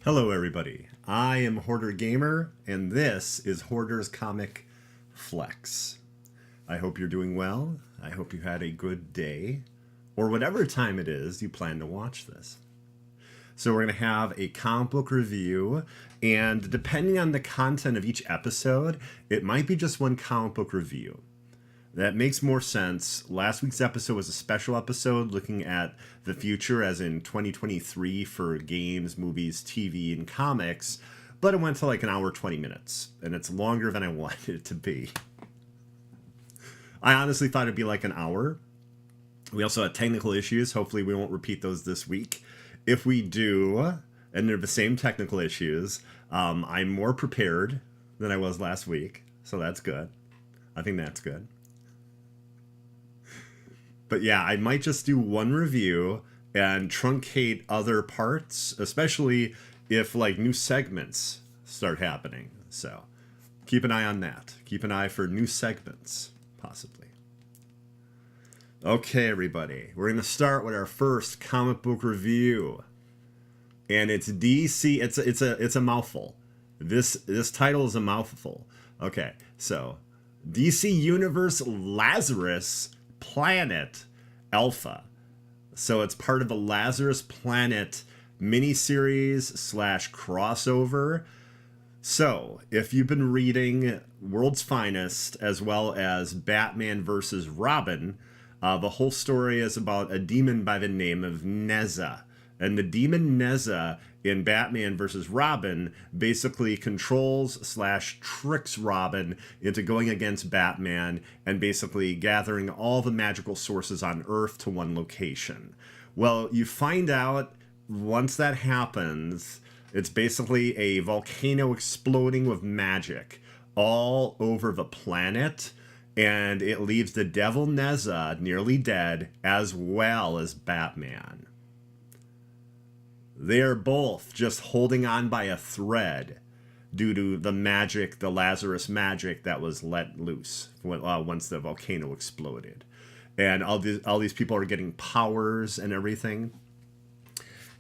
Hello, everybody. I am Hoardergamer, and this is Hoarder's Comic Flex. I hope you're doing well. I hope you had a good day, or whatever time it is you plan to watch this. So we're going to have a comic book review, and depending on the content of each episode, it might be just one comic book review. That makes more sense. Last week's episode was a special episode looking at the future, as in 2023, for games, movies, TV, and comics, but it went to like an hour 20 minutes, and it's longer than I wanted it to be. I honestly thought it'd be like an hour. We also had technical issues. Hopefully we won't repeat those this week. If we do, and they're the same technical issues, I'm more prepared than I was last week, so that's good. I think that's good. But yeah, I might just do one review and truncate other parts, especially if like new segments start happening. So keep an eye on that. Keep an eye for new segments, possibly. Okay, everybody, we're gonna start with our first comic book review, and it's DC. It's a mouthful. This title is a mouthful. Okay, so DC Universe Lazarus Planet Alpha. So it's part of the Lazarus Planet miniseries / crossover. So if you've been reading World's Finest as well as Batman versus Robin, the whole story is about a demon by the name of Neza. And the demon Neza in Batman vs. Robin basically controls / tricks Robin into going against Batman and basically gathering all the magical sources on Earth to one location. Well, you find out once that happens, it's basically a volcano exploding with magic all over the planet, and it leaves the devil Neza nearly dead as well as Batman. They are both just holding on by a thread due to the magic, the Lazarus magic that was let loose once the volcano exploded. And all these people are getting powers and everything.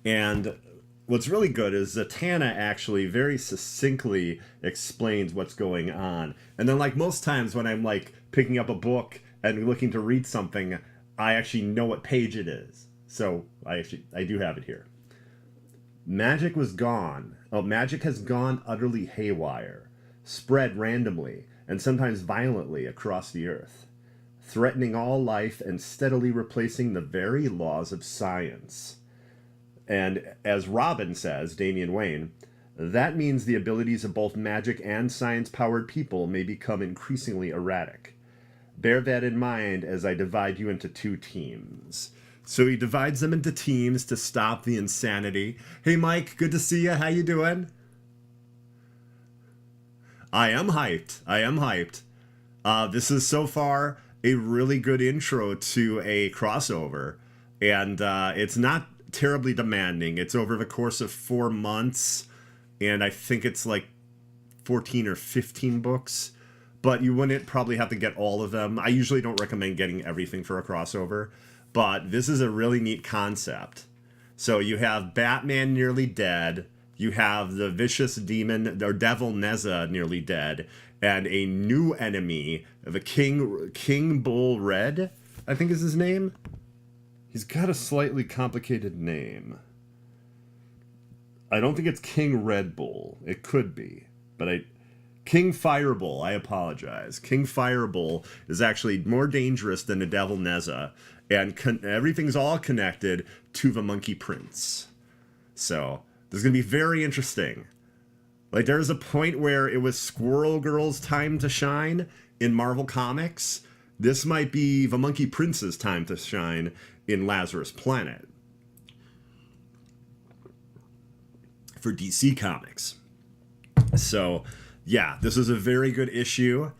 And what's really good is Zatanna actually very succinctly explains what's going on. And then, like most times when I'm like picking up a book and looking to read something, I actually know what page it is. So I do have it here. Magic was gone. Oh, magic has gone utterly haywire, spread randomly and sometimes violently across the earth, threatening all life and steadily replacing the very laws of science. And as Robin says, Damian Wayne, that means the abilities of both magic and science-powered people may become increasingly erratic. Bear that in mind as I divide you into two teams. So he divides them into teams to stop the insanity. Hey, Mike, good to see you. How you doing? I am hyped. This is so far a really good intro to a crossover. And it's not terribly demanding. It's over the course of 4 months. And I think it's like 14 or 15 books. But you wouldn't probably have to get all of them. I usually don't recommend getting everything for a crossover. But this is a really neat concept. So you have Batman nearly dead, you have the vicious demon, or devil Neza nearly dead, and a new enemy, the King Bull Red, I think is his name. He's got a slightly complicated name. I don't think it's King Red Bull. It could be, but King Firebull, I apologize. King Firebull is actually more dangerous than the devil Neza, and everything's all connected to the Monkey Prince. So this is going to be very interesting. Like, there's a point where it was Squirrel Girl's time to shine in Marvel Comics. This might be the Monkey Prince's time to shine in Lazarus Planet for DC Comics. So yeah, this is a very good issue.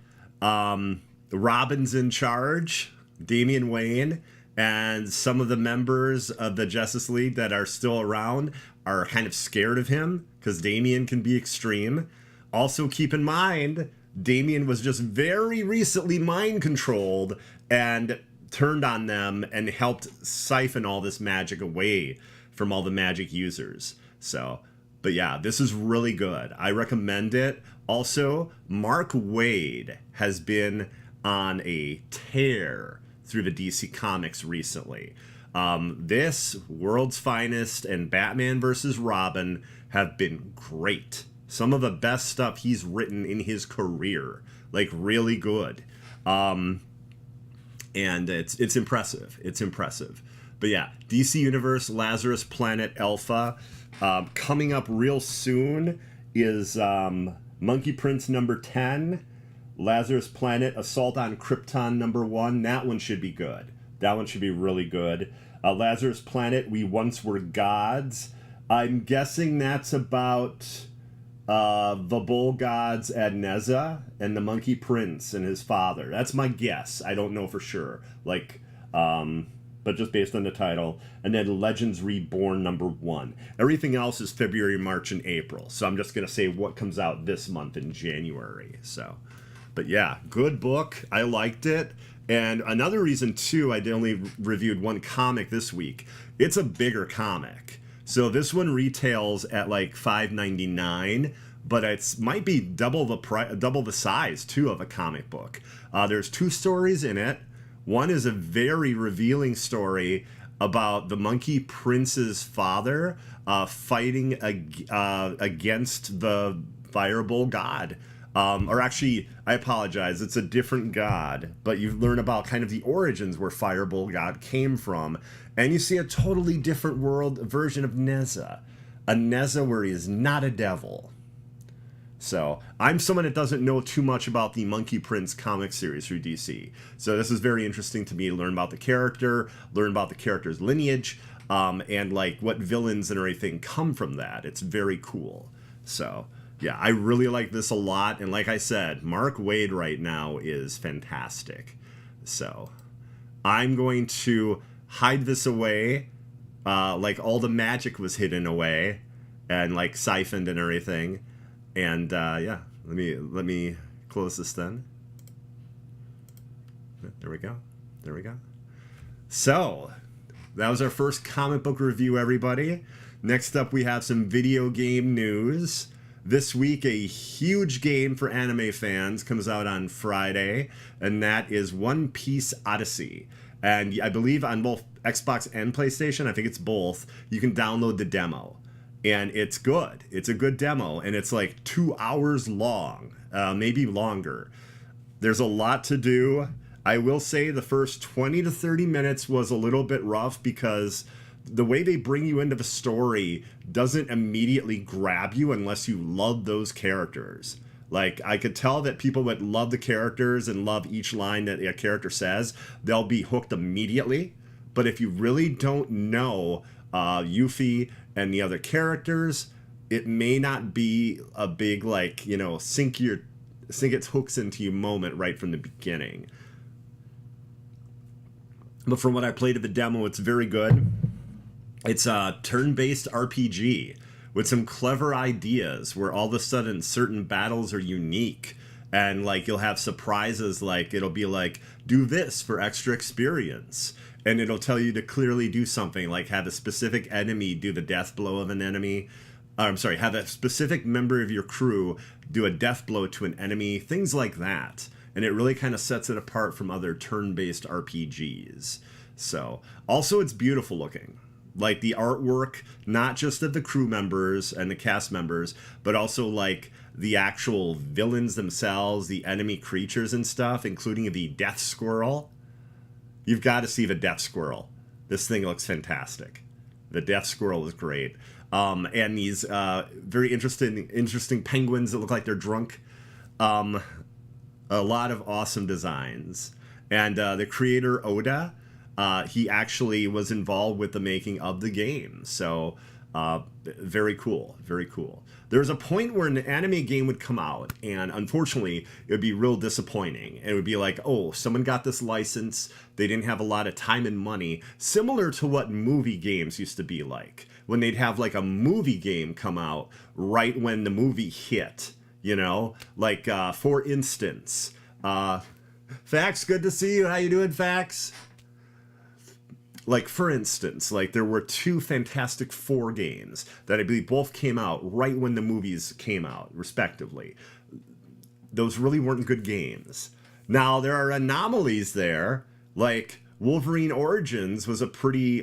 Robin's in charge, Damian Wayne, and some of the members of the Justice League that are still around are kind of scared of him because Damian can be extreme. Also, keep in mind, Damian was just very recently mind controlled and turned on them and helped siphon all this magic away from all the magic users. So But yeah, this is really good. I recommend it. Also, Mark Waid has been on a tear through the DC Comics recently. This, World's Finest, and Batman vs. Robin have been great. Some of the best stuff he's written in his career. Like, really good. And it's impressive. It's impressive. But yeah, DC Universe, Lazarus Planet Alpha. Coming up real soon is Monkey Prince number 10, Lazarus Planet Assault on Krypton number 1. That one should be good. That one should be really good. Lazarus Planet, We Once Were Gods. I'm guessing that's about the bull gods Adneza and the Monkey Prince and his father. That's my guess. I don't know for sure. Like, but just based on the title. And then Legends Reborn number 1. Everything else is February, March, and April. So I'm just going to say what comes out this month in January. So, but yeah, good book. I liked it. And another reason, too, I only reviewed one comic this week. It's a bigger comic. So this one retails at like $5.99, but it might be double the size, too, of a comic book. There's 2 stories in it. One is a very revealing story about the Monkey Prince's father fighting against the Fireball god. Or actually, I apologize, it's a different god, but you learn about kind of the origins where Fireball god came from, and you see a totally different world version of Neza. A Neza where he is not a devil. So, I'm someone that doesn't know too much about the Monkey Prince comic series through DC. So this is very interesting to me to learn about the character, learn about the character's lineage, and like what villains and everything come from that. It's very cool. So, yeah, I really like this a lot. And like I said, Mark Waid right now is fantastic. So, I'm going to hide this away, like all the magic was hidden away and like siphoned and everything. And yeah, let me close this then. There we go. There we go. So, that was our first comic book review, everybody. Next up, we have some video game news. This week, a huge game for anime fans comes out on Friday, and that is One Piece Odyssey. And I believe on both Xbox and PlayStation, I think it's both, you can download the demo. And it's good. It's a good demo, and it's like 2 hours long, maybe longer. There's a lot to do. I will say the first 20 to 30 minutes was a little bit rough because the way they bring you into the story doesn't immediately grab you unless you love those characters. Like, I could tell that people that love the characters and love each line that a character says, they'll be hooked immediately. But if you really don't know Yuffie and the other characters, it may not be a big, like, you know, sink its hooks into you moment right from the beginning. But from what I played of the demo, it's very good. It's a turn-based RPG with some clever ideas where all of a sudden certain battles are unique. And, like, you'll have surprises, like, it'll be like, do this for extra experience. And it'll tell you to clearly do something, like have a specific enemy do the death blow of an enemy. Have a specific member of your crew do a death blow to an enemy, things like that. And it really kind of sets it apart from other turn-based RPGs. So, also it's beautiful looking. Like the artwork, not just of the crew members and the cast members, but also like the actual villains themselves, the enemy creatures and stuff, including the death squirrel. You've got to see the death squirrel. This thing looks fantastic. The death squirrel is great. And these very interesting penguins that look like they're drunk. A lot of awesome designs. And the creator, Oda, he actually was involved with the making of the game. So, very cool. Very cool. There was a point where an anime game would come out, and unfortunately, it would be real disappointing. It would be like, oh, someone got this license, they didn't have a lot of time and money, similar to what movie games used to be like. When they'd have like a movie game come out right when the movie hit, you know? Like, for instance, Fax, good to see you. How you doing, Fax? Like, for instance, like there were two Fantastic Four games that I believe both came out right when the movies came out, respectively. Those really weren't good games. Now, there are anomalies there, like Wolverine Origins was a pretty,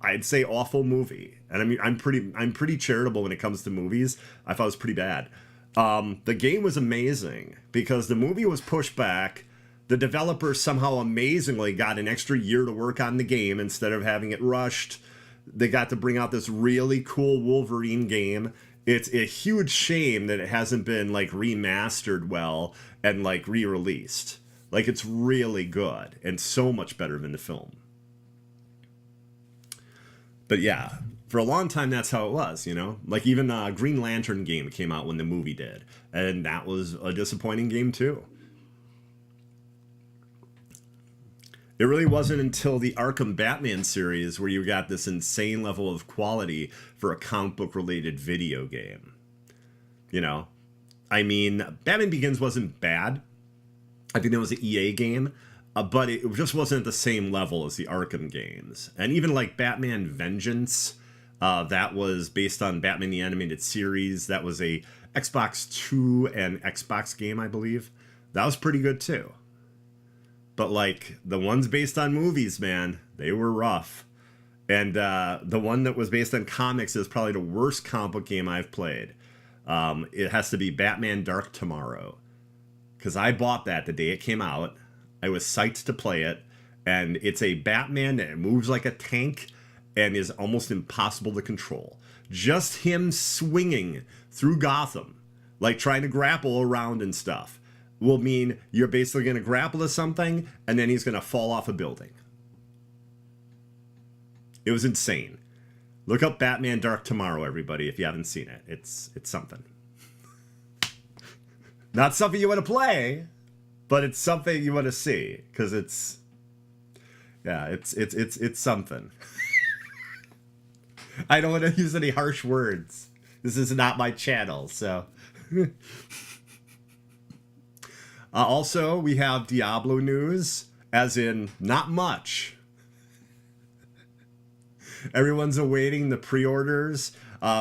I'd say, awful movie. And I mean, I'm pretty charitable when it comes to movies. I thought it was pretty bad. The game was amazing because the movie was pushed back. The developers somehow amazingly got an extra year to work on the game instead of having it rushed. They got to bring out this really cool Wolverine game. It's a huge shame that it hasn't been like remastered well and like re-released. Like, it's really good and so much better than the film. But yeah, for a long time that's how it was, you know? Like, even Green Lantern game came out when the movie did, and that was a disappointing game too. It really wasn't until the Arkham Batman series where you got this insane level of quality for a comic book related video game. You know, I mean, Batman Begins wasn't bad. I think that was an EA game, but it just wasn't at the same level as the Arkham games. And even like Batman Vengeance, that was based on Batman the Animated Series. That was a Xbox 2 and Xbox game, I believe. That was pretty good too. But like the ones based on movies, man, they were rough. And the one that was based on comics is probably the worst comic book game I've played. It has to be Batman Dark Tomorrow. Because I bought that the day it came out. I was psyched to play it. And it's a Batman that moves like a tank and is almost impossible to control. Just him swinging through Gotham, like trying to grapple around and stuff, will mean you're basically going to grapple to something and then he's going to fall off a building. It was insane. Look up Batman Dark Tomorrow, everybody, if you haven't seen it. It's something. Not something you want to play, but it's something you want to see, because it's something. I don't want to use any harsh words. This is not my channel, so. Also, we have Diablo news, as in not much. Everyone's awaiting the pre-orders,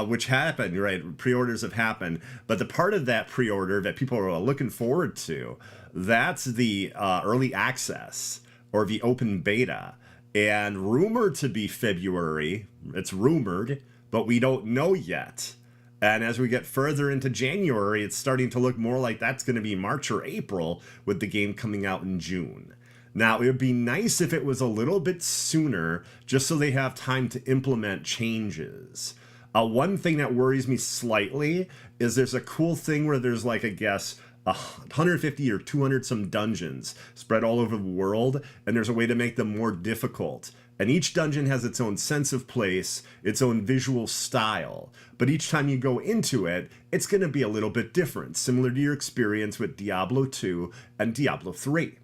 which happened, right? Pre-orders have happened. But the part of that pre-order that people are looking forward to, that's the early access or the open beta. And rumored to be February. It's rumored, but we don't know yet. And as we get further into January, it's starting to look more like that's going to be March or April, with the game coming out in June. Now, it would be nice if it was a little bit sooner, just so they have time to implement changes. One thing that worries me slightly is there's a cool thing where there's, like, I guess, 150 or 200 some dungeons spread all over the world, and there's a way to make them more difficult. And each dungeon has its own sense of place, its own visual style. But each time you go into it, it's going to be a little bit different, similar to your experience with Diablo 2 and Diablo 3.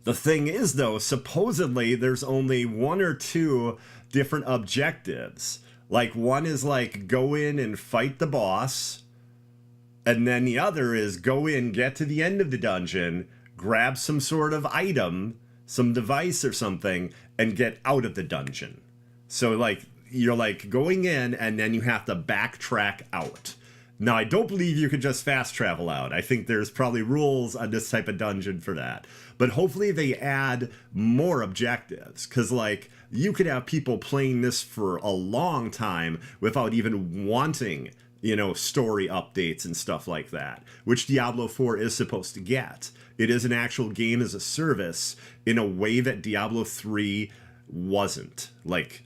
The thing is, though, supposedly there's only one or two different objectives. Like, one is like go in and fight the boss, and then the other is go in, get to the end of the dungeon, grab some sort of item, some device or something, and get out of the dungeon. So, like, you're, like, going in, and then you have to backtrack out. Now, I don't believe you could just fast travel out. I think there's probably rules on this type of dungeon for that. But hopefully they add more objectives, because, like, you could have people playing this for a long time without even wanting, you know, story updates and stuff like that, which Diablo 4 is supposed to get. It is an actual game as a service in a way that Diablo 3 wasn't. Like,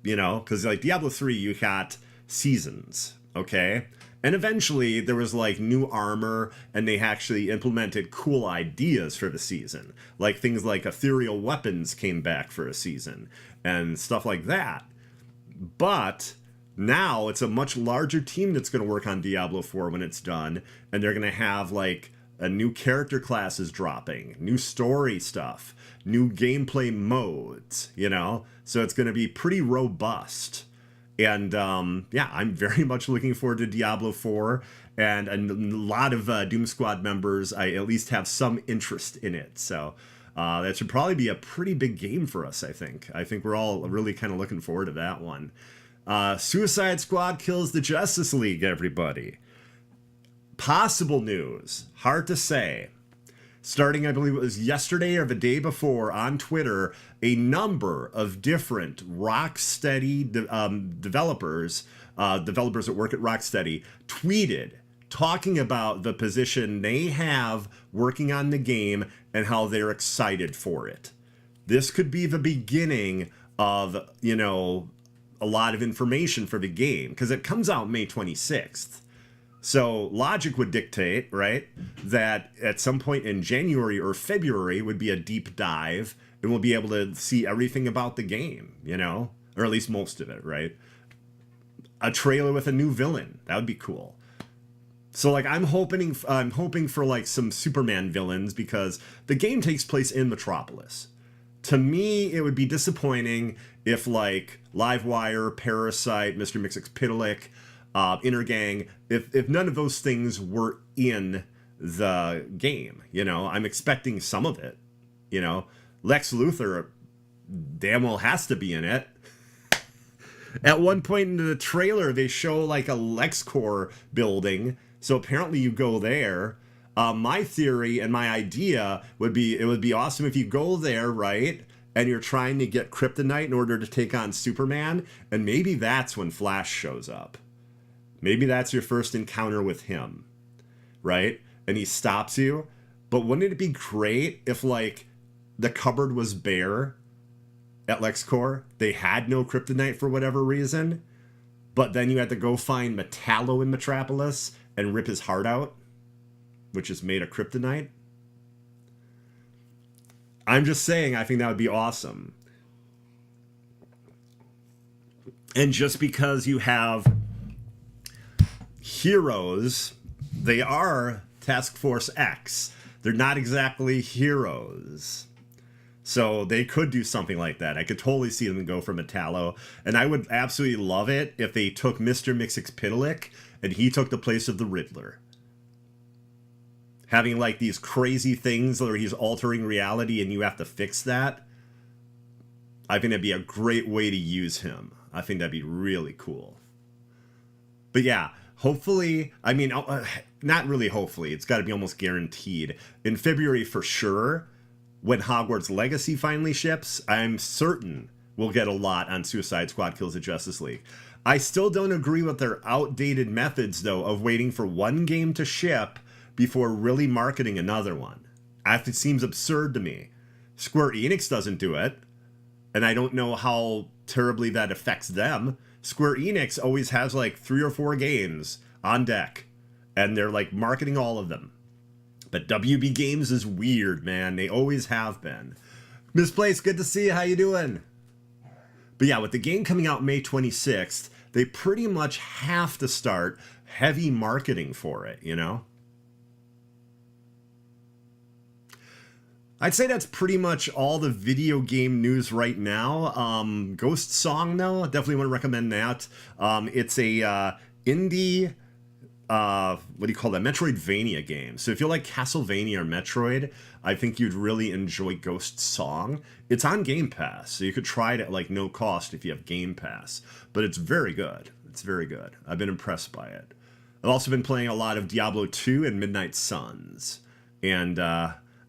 you know, because like Diablo 3, you got seasons, okay? And eventually there was like new armor, and they actually implemented cool ideas for the season. Like things like ethereal weapons came back for a season and stuff like that. But now it's a much larger team that's going to work on Diablo 4 when it's done, and they're going to have like a new character classes dropping, new story stuff, new gameplay modes, you know? So it's going to be pretty robust. And yeah, I'm very much looking forward to Diablo 4, and a lot of Doom Squad members, I at least have some interest in it. So That should probably be a pretty big game for us, I think. I think we're all really kind of looking forward to that one. Suicide Squad kills the Justice League, everybody. Possible news. Hard to say. Starting, I believe it was yesterday or the day before, on Twitter, a number of different Rocksteady developers that work at Rocksteady, tweeted talking about the position they have working on the game and how they're excited for it. This could be the beginning of, you know, a lot of information for the game, because it comes out May 26th. So logic would dictate, right, that at some point in January or February would be a deep dive, and we'll be able to see everything about the game, you know, or at least most of it, right? A trailer with a new villain, that would be cool. So like I'm hoping for like some Superman villains, because the game takes place in Metropolis. To me, it would be disappointing if like Livewire, Parasite, Mr. Mxyzptlk, Intergang, if none of those things were in the game. You know, I'm expecting some of it. You know, Lex Luthor damn well has to be in it. At one point in the trailer, they show like a LexCorp building, so apparently you go there. My theory and my idea would be, it would be awesome if you go there, right, and you're trying to get kryptonite in order to take on Superman, and maybe that's when Flash shows up. Maybe that's your first encounter with him, right? And he stops you. But wouldn't it be great if, like, the cupboard was bare at LexCorp? They had no kryptonite for whatever reason, but then you had to go find Metallo in Metropolis and rip his heart out, which is made of kryptonite. I'm just saying, I think that would be awesome. And just because you have heroes, they are Task Force X. They're not exactly heroes. So they could do something like that. I could totally see them go for Metallo. And I would absolutely love it if they took Mr. Mxyzptlk and he took the place of the Riddler. Having like these crazy things where he's altering reality and you have to fix that. I think that'd be a great way to use him. I think that'd be really cool. But yeah, hopefully, I mean, not really hopefully, it's got to be almost guaranteed. In February for sure, when Hogwarts Legacy finally ships, I'm certain we'll get a lot on Suicide Squad Kills the Justice League. I still don't agree with their outdated methods, though, of waiting for one game to ship before really marketing another one. It seems absurd to me. Square Enix doesn't do it, and I don't know how terribly that affects them. Square Enix always has like 3 or 4 games on deck, and they're like marketing all of them. But WB Games is weird, man. They always have been. Misplaced, good to see you. How you doing? But yeah, with the game coming out May 26th, they pretty much have to start heavy marketing for it, you know? I'd say that's pretty much all the video game news right now. Ghost Song, though, definitely want to recommend that. It's a indie, what do you call that, Metroidvania game. So if you like Castlevania or Metroid, I think you'd really enjoy Ghost Song. It's on Game Pass, so you could try it at like no cost if you have Game Pass. But it's very good. It's very good. I've been impressed by it. I've also been playing a lot of Diablo 2 and Midnight Suns. And,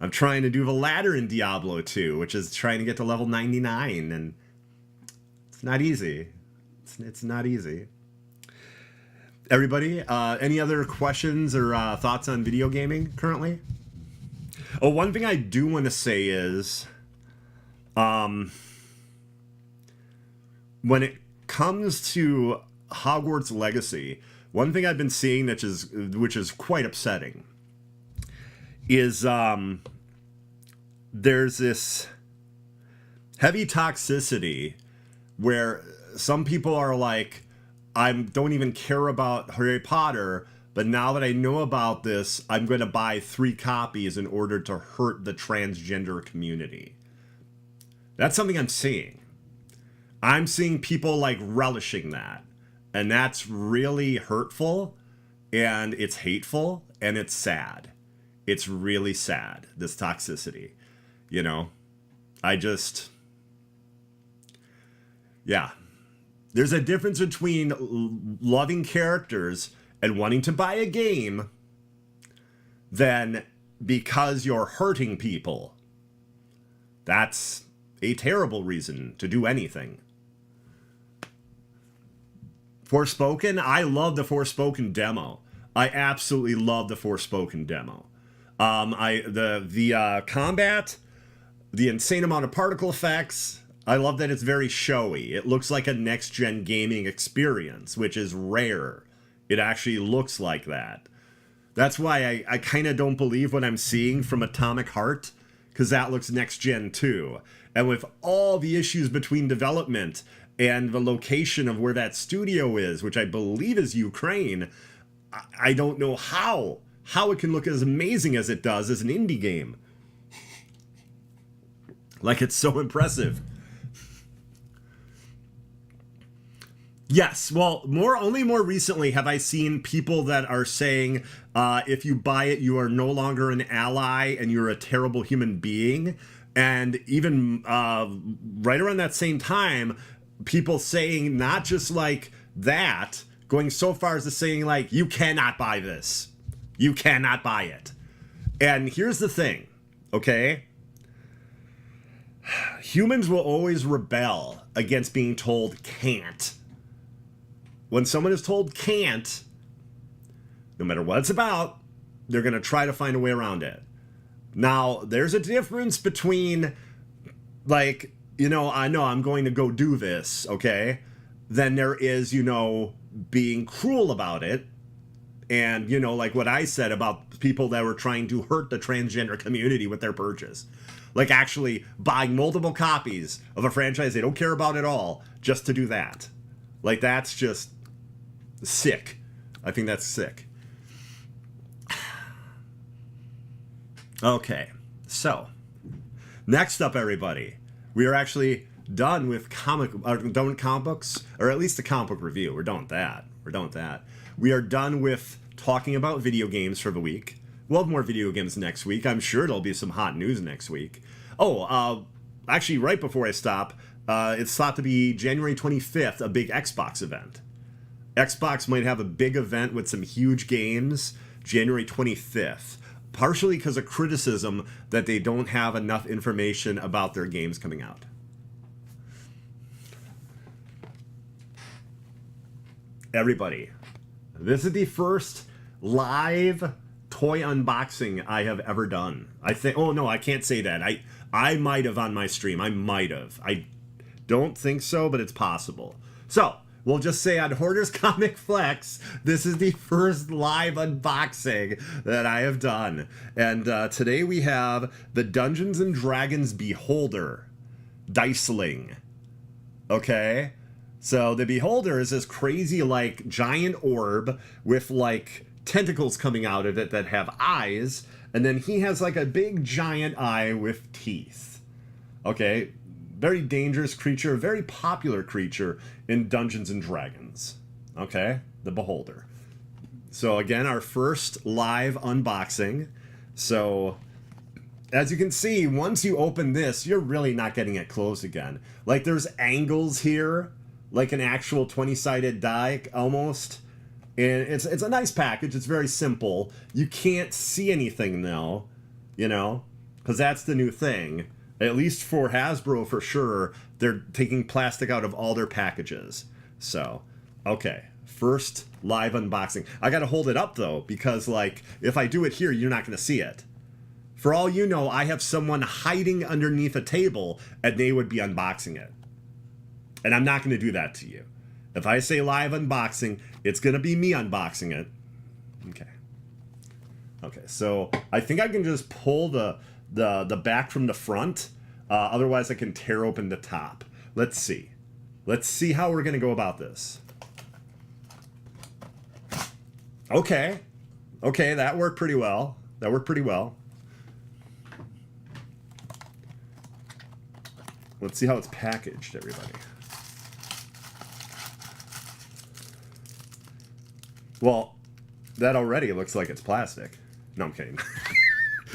I'm trying to do the ladder in Diablo 2, which is trying to get to level 99, and it's not easy. It's not easy. Everybody, any other questions or thoughts on video gaming currently? Oh, one thing I do want to say is, when it comes to Hogwarts Legacy, one thing I've been seeing which is quite upsetting is there's this heavy toxicity where some people are like, I don't even care about Harry Potter, but now that I know about this, I'm going to buy 3 copies in order to hurt the transgender community. That's something I'm seeing. I'm seeing people like relishing that, and that's really hurtful, and it's hateful, and it's sad. It's really sad, this toxicity. you know? I just... Yeah. There's a difference between loving characters and wanting to buy a game than because you're hurting people. That's a terrible reason to do anything. Forspoken, I love the Forspoken demo. I absolutely love the Forspoken demo. The combat, the insane amount of particle effects. I love that it's very showy. It looks like a next-gen gaming experience, which is rare. It actually looks like that. That's why I kind of don't believe what I'm seeing from Atomic Heart, because that looks next-gen too. And with all the issues between development and the location of where that studio is, which I believe is Ukraine, I don't know how it can look as amazing as it does as an indie game. Like, it's so impressive. Yes, well, only more recently have I seen people that are saying if you buy it, you are no longer an ally and you're a terrible human being. And even right around that same time, people saying not just like that, going so far as to saying like, you cannot buy this. You cannot buy it. And here's the thing, okay? Humans will always rebel against being told can't. When someone is told can't, no matter what it's about, they're going to try to find a way around it. Now, there's a difference between, like, you know, I know I'm going to go do this, okay? Then there is, you know, being cruel about it. And, you know, like what I said about people that were trying to hurt the transgender community with their purchase. Like actually buying multiple copies of a franchise they don't care about at all just to do that. Like, that's just sick. I think that's sick. Okay, so next up, everybody, we are actually done with comic books, or at least the comic book review. We're done with that. We are done with talking about video games for the week. We'll have more video games next week. I'm sure there'll be some hot news next week. Oh, actually, right before I stop, it's thought to be January 25th, a big Xbox event. Xbox might have a big event with some huge games January 25th, partially because of criticism that they don't have enough information about their games coming out. Everybody, this is the first live toy unboxing I have ever done. I think, oh no, I can't say that. I might have on my stream. I might have. I don't think so, but it's possible. So, we'll just say on Hoarder's Comic Flex, this is the first live unboxing that I have done. And today we have the Dungeons & Dragons Beholder Diceling. Okay? So the Beholder is this crazy, like, giant orb with, like, tentacles coming out of it that have eyes. And then he has, like, a big giant eye with teeth. Okay? Very dangerous creature, very popular creature in Dungeons & Dragons. Okay? The Beholder. So again, our first live unboxing. So, as you can see, once you open this, you're really not getting it closed again. Like, there's angles here, like an actual 20-sided die, almost. And it's a nice package. It's very simple. You can't see anything now, you know, because that's the new thing. At least for Hasbro, for sure, they're taking plastic out of all their packages. So, okay, first live unboxing. I gotta hold it up, though, because, like, if I do it here, you're not gonna see it. For all you know, I have someone hiding underneath a table, and they would be unboxing it. And I'm not gonna do that to you. If I say live unboxing, it's gonna be me unboxing it. Okay. Okay, so I think I can just pull the back from the front. Otherwise, I can tear open the top. Let's see. Let's see how we're going to go about this. Okay. Okay, that worked pretty well. Let's see how it's packaged, everybody. Well, that already looks like it's plastic. No, I'm kidding.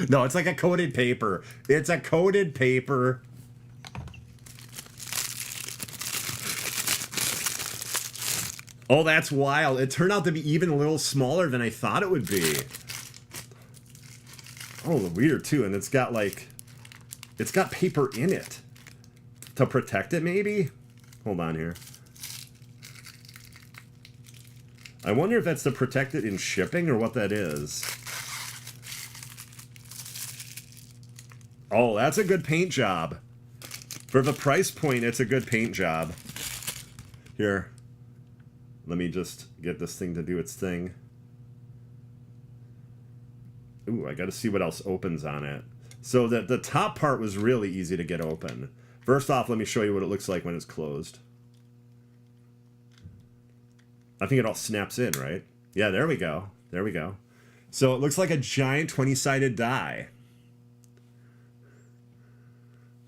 No, it's like a coated paper. It's a coated paper. Oh, that's wild. It turned out to be even a little smaller than I thought it would be. Oh, weird too. And it's got like, it's got paper in it to protect it maybe? Hold on here. I wonder if that's to protect it in shipping or what that is. Oh, that's a good paint job. For the price point, it's a good paint job. Here. Let me just get this thing to do its thing. Ooh, I gotta see what else opens on it. So the top part was really easy to get open. First off, let me show you what it looks like when it's closed. I think it all snaps in, right? Yeah, there we go. There we go. So it looks like a giant 20-sided die.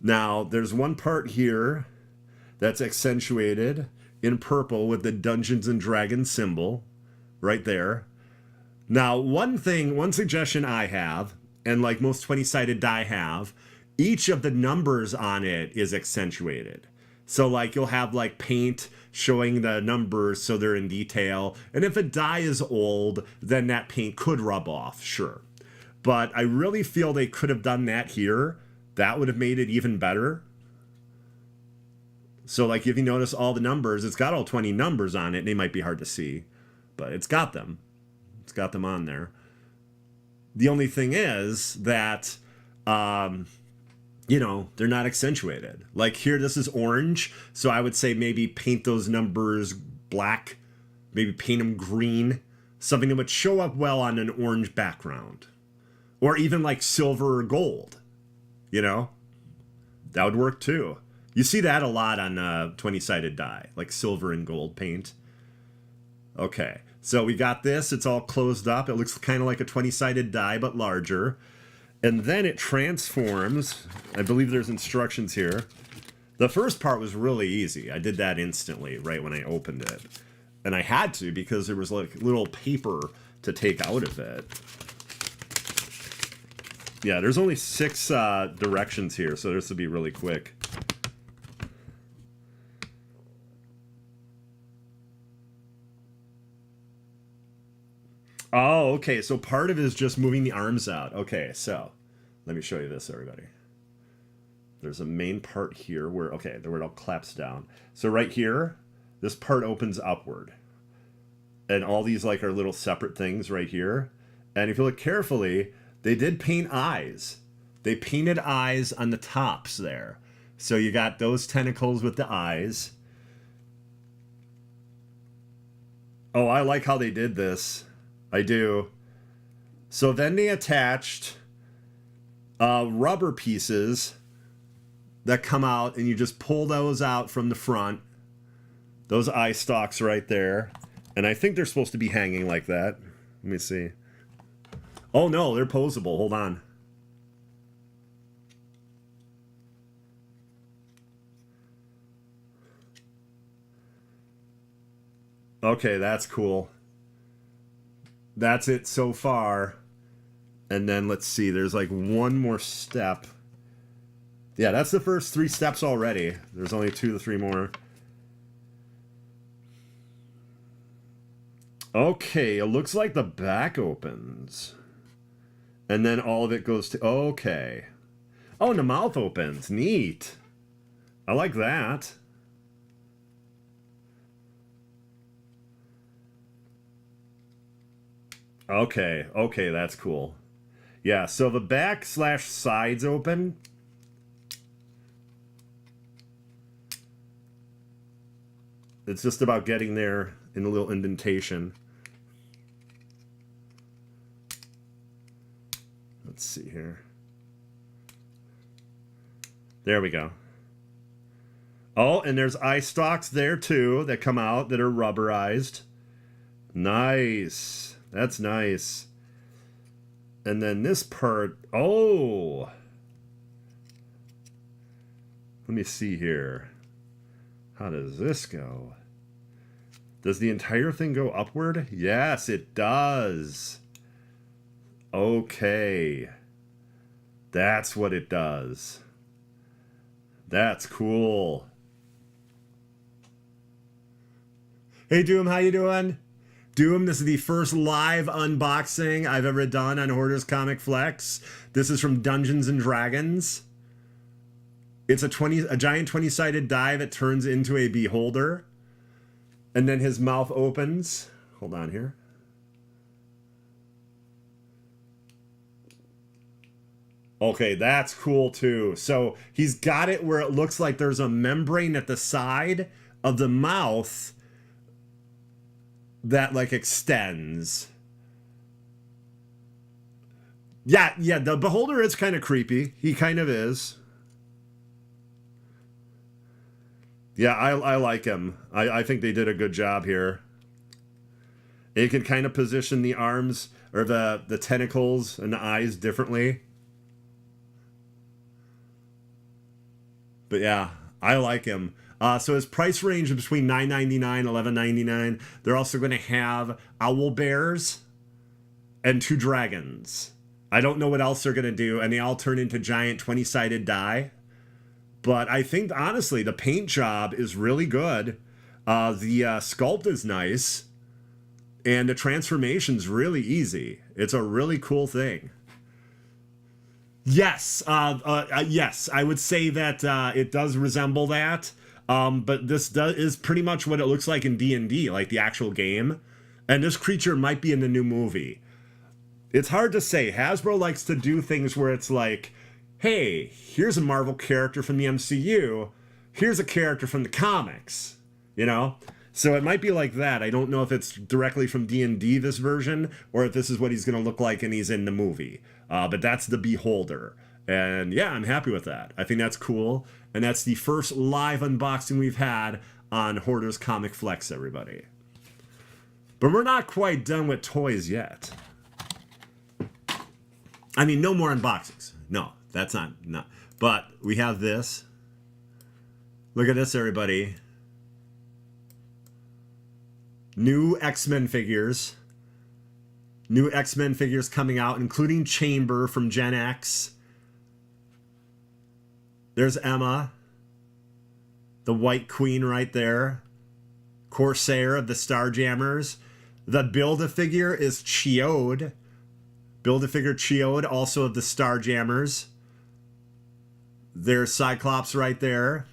Now, there's one part here that's accentuated in purple with the Dungeons and Dragons symbol right there. Now, one suggestion I have, and like most 20-sided die have, each of the numbers on it is accentuated. So like you'll have like paint showing the numbers so they're in detail. And if a die is old, then that paint could rub off, sure. But I really feel they could have done that here. That would have made it even better. So like if you notice all the numbers, it's got all 20 numbers on it. They might be hard to see, but it's got them. It's got them on there. The only thing is that, you know, they're not accentuated. Like here, this is orange. So I would say maybe paint those numbers black, maybe paint them green, something that would show up well on an orange background, or even like silver or gold, you know, that would work too. You see that a lot on 20-sided die, like silver and gold paint. Okay, so we got this. It's all closed up. It looks kind of like a 20-sided die, but larger. And then it transforms. I believe there's instructions here. The first part was really easy. I did that instantly, right when I opened it. And I had to because there was like little paper to take out of it. Yeah, there's only 6 directions here, so this will be really quick. Oh, okay, so part of it is just moving the arms out. Okay, so let me show you this, everybody. There's a main part here where, okay, where it all claps down. So right here, this part opens upward. And all these like are little separate things right here. And if you look carefully, they did paint eyes. They painted eyes on the tops there. So you got those tentacles with the eyes. Oh, I like how they did this. I do. So then they attached rubber pieces that come out, and you just pull those out from the front. Those eye stalks right there. And I think they're supposed to be hanging like that. Let me see. Oh no, they're posable. Hold on. Okay, that's cool. That's it so far. And then let's see, there's like one more step. Yeah, that's the first 3 steps already. There's only 2 to 3 more. Okay, it looks like the back opens. And then all of it goes to, okay. Oh, and the mouth opens. Neat. I like that. Okay, okay, that's cool. Yeah, so the back / sides open. It's just about getting there in a little indentation. Let's see here. There we go. Oh, and there's eye stalks there too that come out that are rubberized. Nice. That's nice. And then this part, oh. Let me see here. How does this go? Does the entire thing go upward? Yes, it does. Okay. That's what it does. That's cool. Hey Doom, how you doing? Doom, this is the first live unboxing I've ever done on Hoarder's Comic Flex. This is from Dungeons and Dragons. It's a giant 20-sided die that turns into a beholder. And then his mouth opens. Hold on here. Okay, that's cool too. So he's got it where it looks like there's a membrane at the side of the mouth that like extends. Yeah, the beholder is kind of creepy. He kind of is. Yeah, I like him. I think they did a good job here. You can kind of position the arms or the tentacles and the eyes differently. But yeah, I like him. So his price range is between $9.99 and $11.99. They're also going to have owl bears and 2 dragons. I don't know what else they're going to do, and they all turn into giant 20-sided die. But I think, honestly, the paint job is really good. The sculpt is nice. And the transformation's really easy. It's a really cool thing. Yes, yes, I would say that it does resemble that. But this is pretty much what it looks like in D&D, like the actual game. And this creature might be in the new movie. It's hard to say. Hasbro likes to do things where it's like, hey, here's a Marvel character from the MCU. Here's a character from the comics, you know? So it might be like that. I don't know if it's directly from D&D, this version, or if this is what he's going to look like and he's in the movie. But that's the Beholder. And yeah, I'm happy with that. I think that's cool. And that's the first live unboxing we've had on Hoarder's Comic Flex, everybody. But we're not quite done with toys yet. I mean, no more unboxings. No, that's not. But we have this. Look at this, everybody. New X-Men figures. New X-Men figures coming out, including Chamber from Gen X. There's Emma. The White Queen right there. Corsair of the Starjammers. The Build-A-Figure is Chiode. Build-A-Figure Chiode, also of the Starjammers. There's Cyclops right there.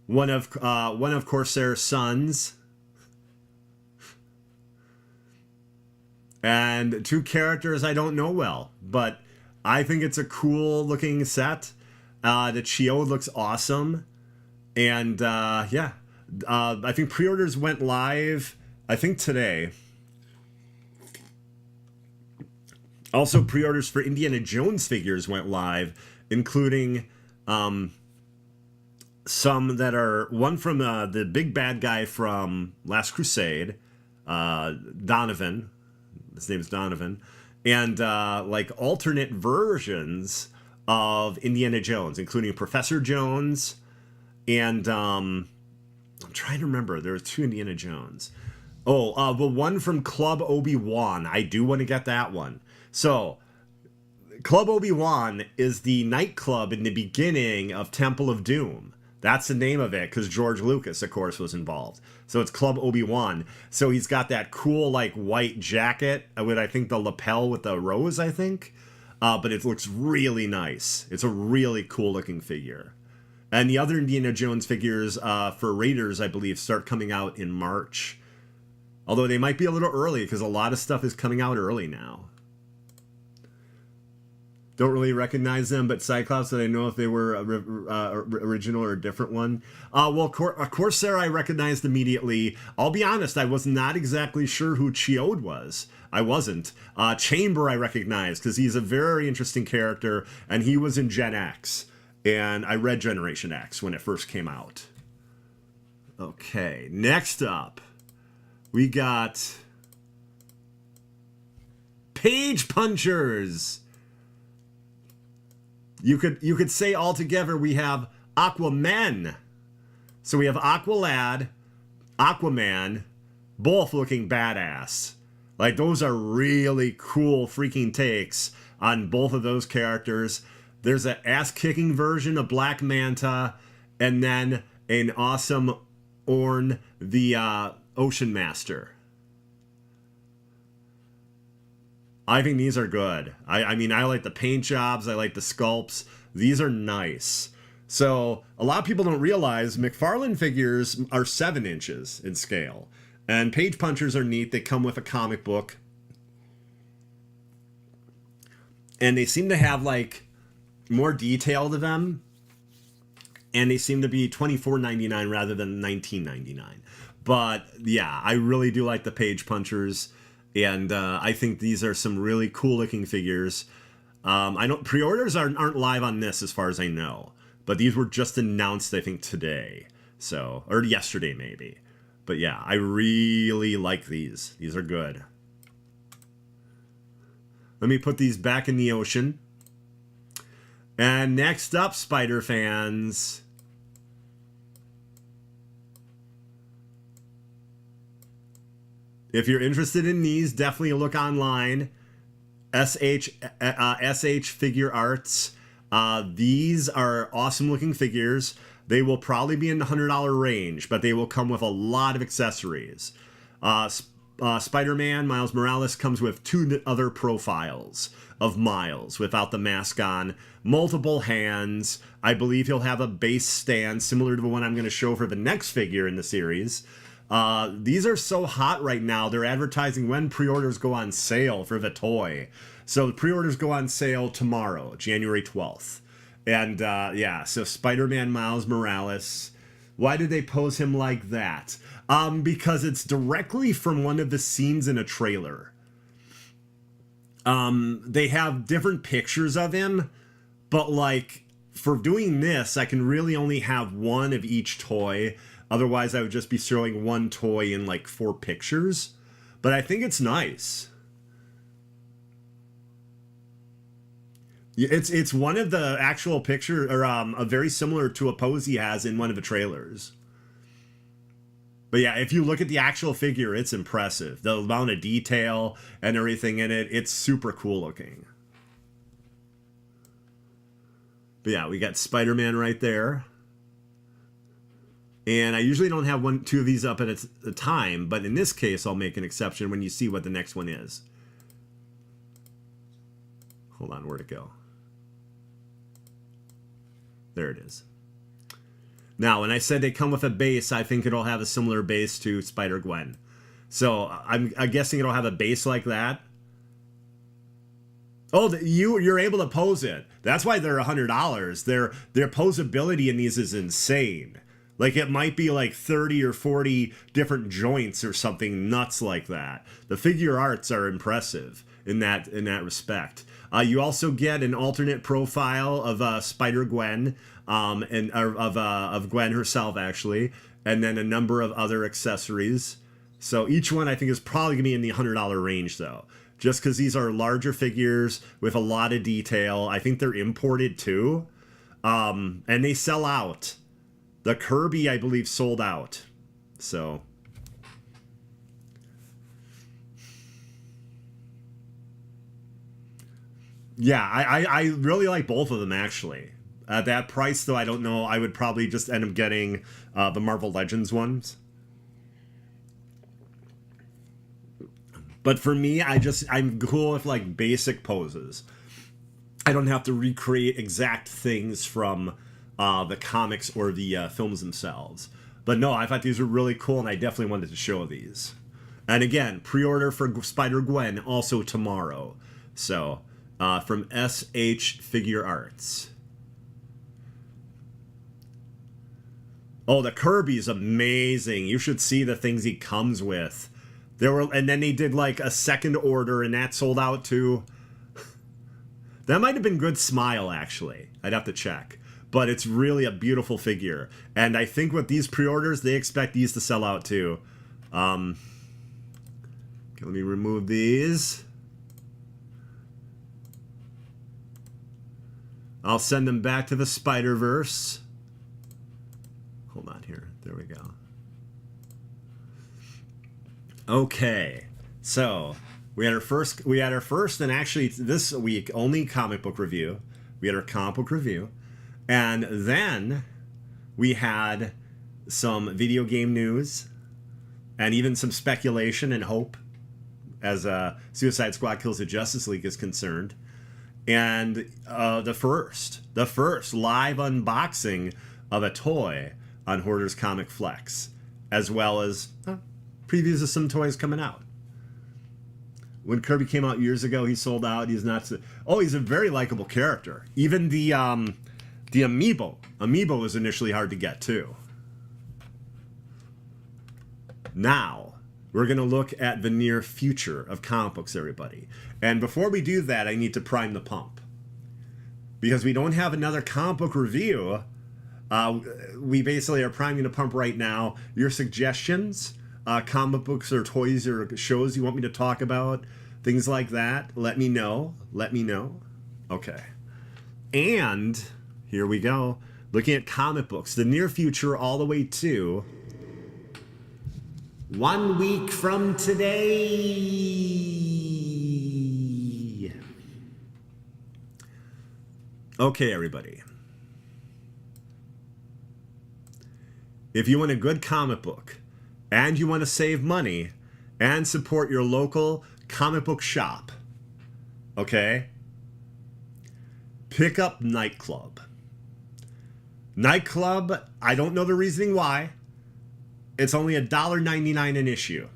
One of Corsair's sons. And 2 characters I don't know well, but I think it's a cool looking set. The Chiode looks awesome. And yeah, I think pre-orders went live, I think today. Also, pre-orders for Indiana Jones figures went live, including some that are, one from the big bad guy from Last Crusade, Donovan. His name is Donovan. And like alternate versions of Indiana Jones, including Professor Jones and I'm trying to remember. There were 2 Indiana Jones. Oh, the one from Club Obi-Wan. I do want to get that one. So, Club Obi-Wan is the nightclub in the beginning of Temple of Doom. That's the name of it, because George Lucas, of course, was involved. So it's Club Obi-Wan. So he's got that cool, like, white jacket with, I think, the lapel with the rose, I think. But it looks really nice. It's a really cool-looking figure. And the other Indiana Jones figures for Raiders, I believe, start coming out in March. Although they might be a little early, because a lot of stuff is coming out early now. Don't really recognize them, but Cyclops, I don't know if they were original or a different one. Well, Corsair I recognized immediately. I'll be honest, I was not exactly sure who Chiode was. I wasn't. Chamber I recognized, because he's a very interesting character, and he was in Gen X. And I read Generation X when it first came out. Okay, next up, we got Page Punchers. You could say altogether we have Aquaman. So we have Aqualad, Aquaman, both looking badass. Like, those are really cool freaking takes on both of those characters. There's an ass-kicking version of Black Manta, and then an awesome Orn, the Ocean Master. I think these are good. I mean, I like the paint jobs. I like the sculpts. These are nice. So a lot of people don't realize McFarlane figures are 7 inches in scale. And page punchers are neat. They come with a comic book. And they seem to have like more detail to them. And they seem to be $24.99 rather than $19.99. But yeah, I really do like the page punchers. And I think these are some really cool looking figures. I don't pre-orders aren't live on this as far as I know. But these were just announced, I think, today. So, or yesterday maybe. But yeah, I really like these. These are good. Let me put these back in the ocean. And next up, Spider fans. If you're interested in these, definitely look online. SH Figure Arts. These are awesome looking figures. They will probably be in the $100 range, but they will come with a lot of accessories. Spider-Man Miles Morales comes with 2 other profiles of Miles without the mask on, multiple hands. I believe he'll have a base stand similar to the one I'm going to show for the next figure in the series. These are so hot right now. They're advertising when pre-orders go on sale for the toy. So the pre-orders go on sale tomorrow, January 12th. And yeah, so Spider-Man Miles Morales. Why did they pose him like that? Because it's directly from one of the scenes in a trailer. They have different pictures of him, but like for doing this, I can really only have one of each toy. Otherwise, I would just be showing one toy in like 4 pictures. But I think it's nice. It's one of the actual picture, or a very similar to a pose he has in one of the trailers. But yeah, if you look at the actual figure, it's impressive. The amount of detail and everything in it, it's super cool looking. But yeah, we got Spider-Man right there. And I usually don't have 2 of these up at a time, but in this case, I'll make an exception when you see what the next one is. Hold on, where'd it go? There it is. Now, when I said they come with a base, I think it'll have a similar base to Spider-Gwen. So I'm guessing it'll have a base like that. Oh, you're able to pose it. That's why they're $100. Their posability in these is insane. Like it might be like 30 or 40 different joints or something nuts like that. The figure arts are impressive in that respect. You also get an alternate profile of Spider-Gwen, and of Gwen herself actually, and then a number of other accessories. So each one I think is probably gonna be in the $100 range though, just because these are larger figures with a lot of detail. I think they're imported too, and they sell out. The Kirby, I believe, sold out. So yeah, I really like both of them, actually. At that price, though, I don't know. I would probably just end up getting the Marvel Legends ones. But for me, I'm cool with, like, basic poses. I don't have to recreate exact things from the comics or the films themselves. But no, I thought these were really cool, and I definitely wanted to show these. And again, pre-order for Spider-Gwen also tomorrow. So from SH Figure Arts. Oh, the Kirby's amazing. You should see the things he comes with. And then they did like a second order, and that sold out too. That might have been Good Smile, actually. I'd have to check. But it's really a beautiful figure. And I think with these pre-orders, they expect these to sell out too. Okay, let me remove these. I'll send them back to the Spider-Verse. Hold on here. There we go. Okay. So, We had our first, and actually this week only comic book review. We had our comic book review, and then we had some video game news, and even some speculation and hope as Suicide Squad Kills the Justice League is concerned, and the first live unboxing of a toy on Hoarder's Comic Flex, as well as previews of some toys coming out. When Kirby came out years ago, he sold out. He's not. He's a very likable character. Even the amiibo was initially hard to get too. Now we're gonna look at the near future of comic books, everybody. And before we do that, I need to prime the pump, because we don't have another comic book review. We basically are priming the pump right now. Your suggestions, comic books or toys or shows you want me to talk about, things like that, let me know. Okay. And here we go. Looking at comic books, the near future all the way to 1 week from today. Okay, everybody. If you want a good comic book, and you want to save money, and support your local comic book shop, okay? Pick up Nightclub. Nightclub, I don't know the reasoning why. It's only $1.99 an issue.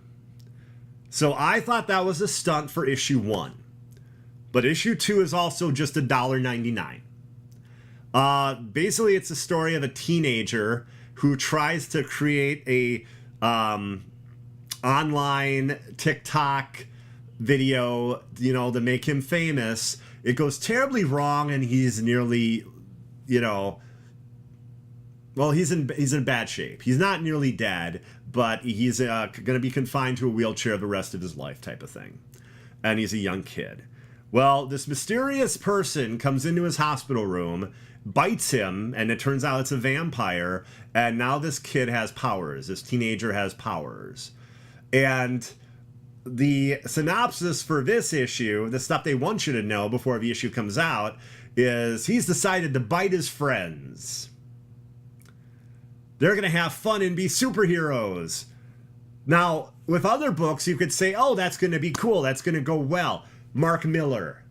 So I thought that was a stunt for issue 1. But issue 2 is also just $1.99. Basically, it's a story of a teenager who tries to create a online TikTok video, to make him famous. It goes terribly wrong, and he's nearly, he's in bad shape. He's not nearly dead, but he's going to be confined to a wheelchair the rest of his life, type of thing. And he's a young kid. Well, this mysterious person comes into his hospital room, bites him, and it turns out it's a vampire, and now this kid has powers. This teenager has powers. And the synopsis for this issue, the stuff they want you to know before the issue comes out, is he's decided to bite his friends. They're going to have fun and be superheroes. Now, with other books, you could say, oh, that's going to be cool. That's going to go well. Mark Millar,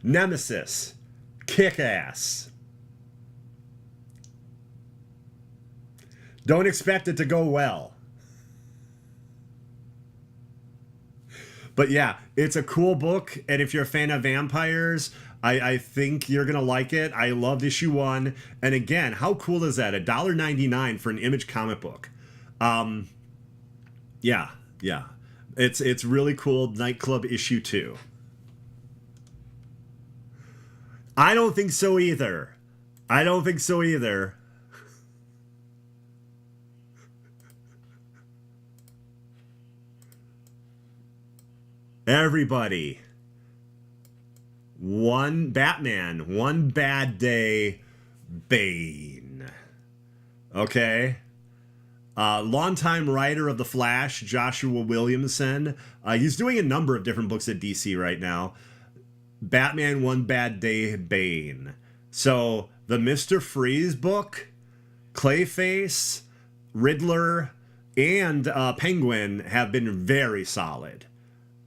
Nemesis, Kick-Ass. Don't expect it to go well. But yeah, it's a cool book, and if you're a fan of vampires, I think you're going to like it. I loved issue 1. And again, how cool is that? $1.99 for an Image comic book. Yeah. It's really cool. Nightclub issue 2. I don't think so either. Everybody. One bad day, Bane. Okay? Longtime writer of The Flash, Joshua Williamson. He's doing a number of different books at DC right now. Batman One Bad Day, Bane. So, the Mr. Freeze book, Clayface, Riddler, and Penguin have been very solid.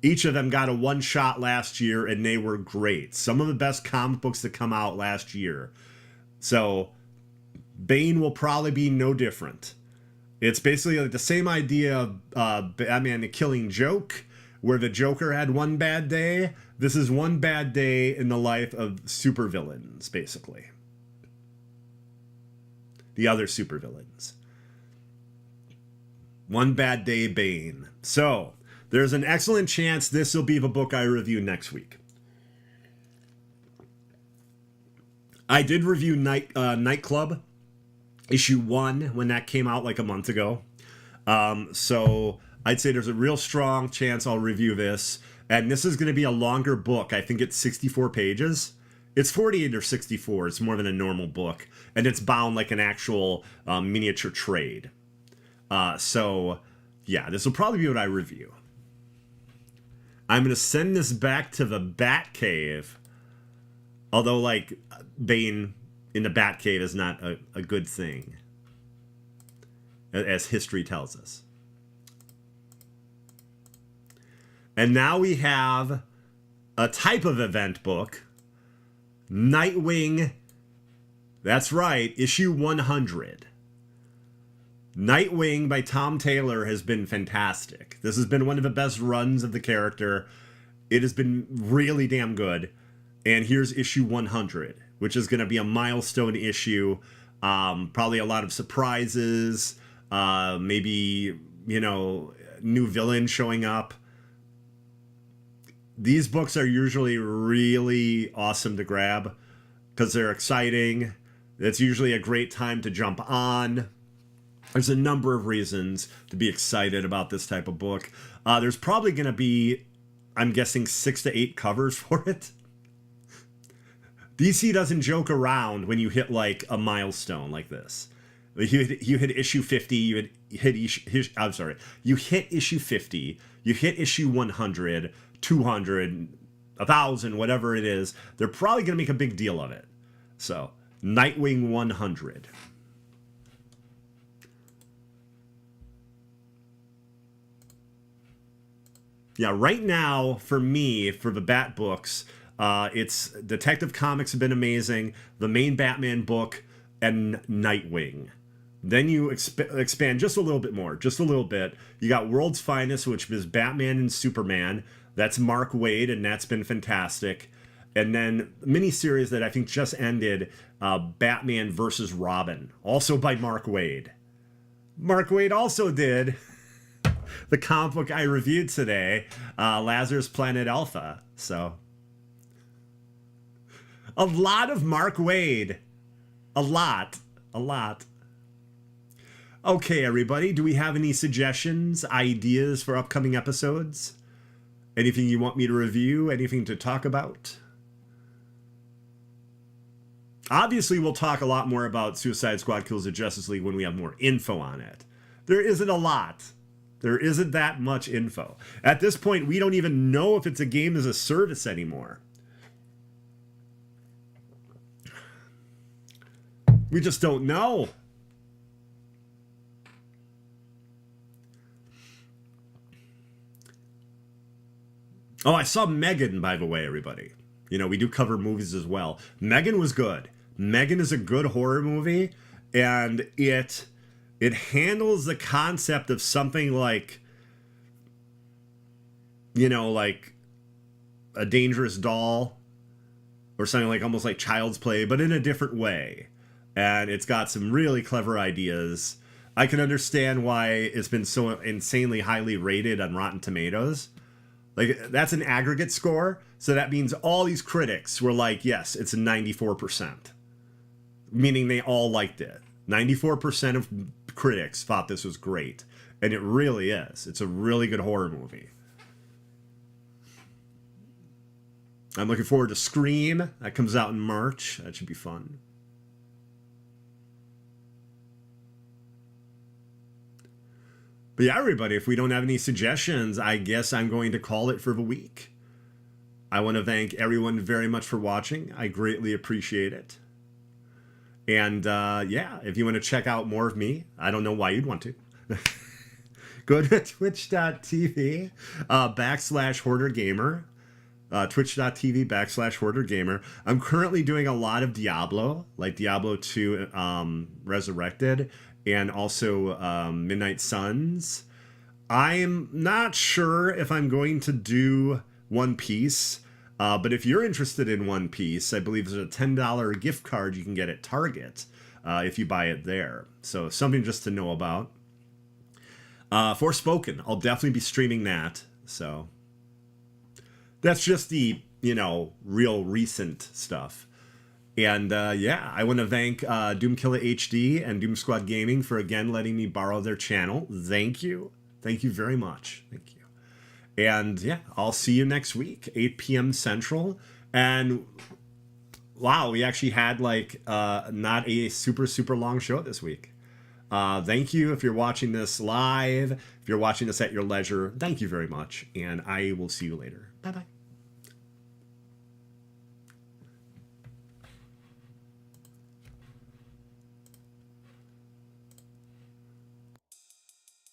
Each of them got a one-shot last year, and they were great. Some of the best comic books that come out last year. So, Bane will probably be no different. It's basically like the same idea of Batman the Killing Joke, where the Joker had one bad day. This is one bad day in the life of supervillains, basically. The other supervillains. One bad day, Bane. So, there's an excellent chance this will be the book I review next week. I did review Nightclub, issue 1, when that came out like a month ago. So I'd say there's a real strong chance I'll review this. And this is going to be a longer book. I think it's 64 pages. It's 48 or 64. It's more than a normal book. And it's bound like an actual miniature trade. So Yeah, this will probably be what I review. I'm going to send this back to the Batcave. Although, like, Bane in the Batcave is not a good thing, as history tells us. And now we have a type of event book, Nightwing. That's right, issue 100. Nightwing by Tom Taylor has been fantastic. This has been one of the best runs of the character. It has been really damn good. And here's issue 100, which is going to be a milestone issue. Probably a lot of surprises. Maybe, you know, new villain showing up. These books are usually really awesome to grab because they're exciting. It's usually a great time to jump on. There's a number of reasons to be excited about this type of book. There's probably going to be, I'm guessing, 6 to 8 covers for it. DC doesn't joke around when you hit like a milestone like this. You hit issue 50, you hit issue 50, you hit issue 100, 200, 1,000, whatever it is. They're probably going to make a big deal of it. So, Nightwing 100. Yeah, right now, for me, for the Bat books, it's Detective Comics have been amazing, the main Batman book, and Nightwing. Then you expand just a little bit more, just a little bit. You got World's Finest, which is Batman and Superman. That's Mark Waid, and that's been fantastic. And then a miniseries that I think just ended, Batman versus Robin, also by Mark Waid. Mark Waid also did the comic book I reviewed today, Lazarus Planet Alpha. So, a lot of Mark Waid. A lot. Okay, everybody, do we have any suggestions, ideas for upcoming episodes? Anything you want me to review? Anything to talk about? Obviously, we'll talk a lot more about Suicide Squad Kills the Justice League when we have more info on it. There isn't a lot. There isn't that much info. At this point, we don't even know if it's a game as a service anymore. We just don't know. Oh, I saw Megan, by the way, everybody. You know, we do cover movies as well. Megan was good. Megan is a good horror movie, and it handles the concept of something like, you know, like a dangerous doll or something like almost like Child's Play, but in a different way. And it's got some really clever ideas. I can understand why it's been so insanely highly rated on Rotten Tomatoes. Like, that's an aggregate score, so that means all these critics were like, yes, it's a 94%. Meaning they all liked it. 94% of critics thought this was great. And it really is. It's a really good horror movie. I'm looking forward to Scream. That comes out in March. That should be fun. But yeah, everybody, if we don't have any suggestions, I guess I'm going to call it for the week. I want to thank everyone very much for watching. I greatly appreciate it. And yeah, if you want to check out more of me, I don't know why you'd want to. Go to twitch.tv /Hoardergamer. Twitch.tv /Hoardergamer. I'm currently doing a lot of Diablo, like Diablo 2 Resurrected, and also Midnight Suns. I'm not sure if I'm going to do One Piece, but if you're interested in One Piece, I believe there's a $10 gift card you can get at Target if you buy it there. So something just to know about. Forspoken, I'll definitely be streaming that. So that's just the, you know, real recent stuff. And yeah, I want to thank Doomkiller HD and Doom Squad Gaming for again letting me borrow their channel. Thank you. Thank you very much. Thank you. And yeah, I'll see you next week, 8 p.m. Central. And wow, we actually had like not a super long show this week. Thank you if you're watching this live. If you're watching this at your leisure, thank you very much. And I will see you later. Bye-bye.